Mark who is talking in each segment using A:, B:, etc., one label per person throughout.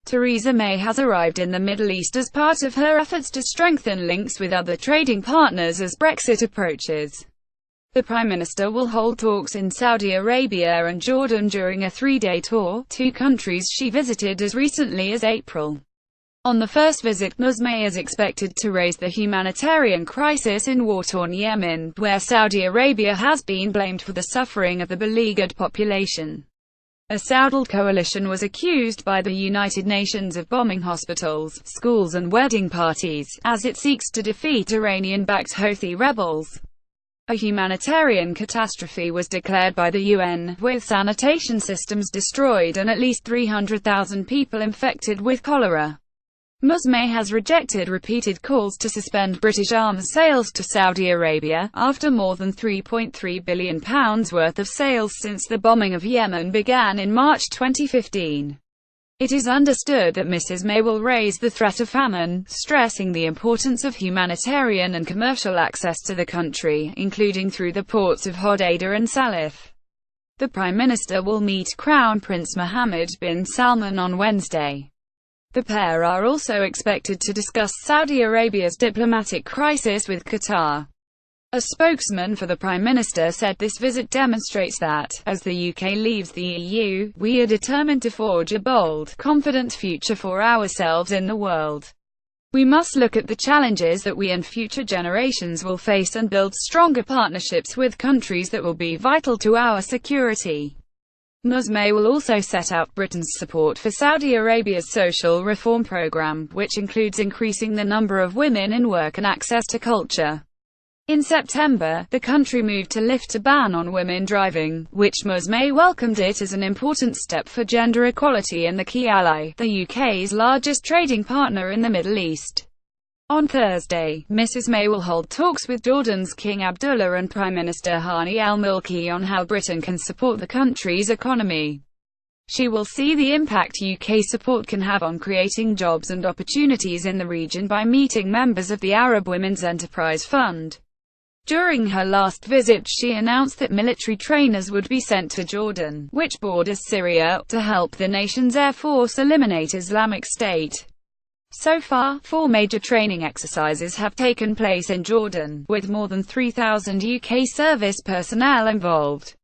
A: Theresa May has arrived in the Middle East as part of her efforts to strengthen links with other trading partners as Brexit approaches. The Prime Minister will hold talks in Saudi Arabia and Jordan during a three-day tour, two countries she visited as recently as April. On the first visit, Ms. May is expected to raise the humanitarian crisis in war-torn Yemen, where Saudi Arabia has been blamed for the suffering of the beleaguered population. A Saudi coalition was accused by the United Nations of bombing hospitals, schools and wedding parties, as it seeks to defeat Iranian-backed Houthi rebels. A humanitarian catastrophe was declared by the UN, with sanitation systems destroyed and at least 300,000 people infected with cholera. Ms. May has rejected repeated calls to suspend British arms sales to Saudi Arabia, after more than £3.3 billion worth of sales since the bombing of Yemen began in March 2015. It is understood that Mrs. May will raise the threat of famine, stressing the importance of humanitarian and commercial access to the country, including through the ports of Hodeidah and Salif. The Prime Minister will meet Crown Prince Mohammed bin Salman on Wednesday. The pair are also expected to discuss Saudi Arabia's diplomatic crisis with Qatar. A spokesman for the Prime Minister said this visit demonstrates that, as the UK leaves the EU, we are determined to forge a bold, confident future for ourselves in the world. We must look at the challenges that we and future generations will face and build stronger partnerships with countries that will be vital to our security. Ms. May will also set out Britain's support for Saudi Arabia's social reform programme, which includes increasing the number of women in work and access to culture. In September, the country moved to lift a ban on women driving, which Ms. May welcomed it as an important step for gender equality and the key ally, the UK's largest trading partner in the Middle East. On Thursday, Mrs. May will hold talks with Jordan's King Abdullah and Prime Minister Hani al-Maliki on how Britain can support the country's economy. She will see the impact UK support can have on creating jobs and opportunities in the region by meeting members of the Arab Women's Enterprise Fund. During her last visit, she announced that military trainers would be sent to Jordan, which borders Syria, to help the nation's air force eliminate Islamic State. So far, 4 major training exercises have taken place in Jordan, with more than 3,000 UK service personnel involved.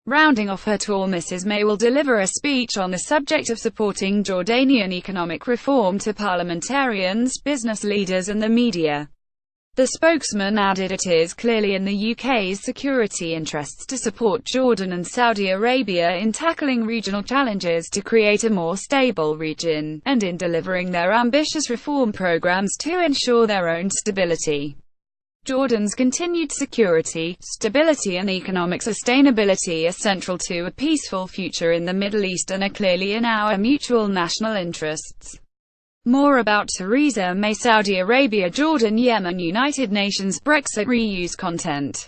A: Rounding off her tour, Mrs. May will deliver a speech on the subject of supporting Jordanian economic reform to parliamentarians, business leaders and the media. The spokesman added it is clearly in the UK's security interests to support Jordan and Saudi Arabia in tackling regional challenges to create a more stable region, and in delivering their ambitious reform programs to ensure their own stability. Jordan's continued security, stability and economic sustainability are central to a peaceful future in the Middle East and are clearly in our mutual national interests. More about Theresa May, Saudi Arabia, Jordan, Yemen, United Nations, Brexit. Reuse content.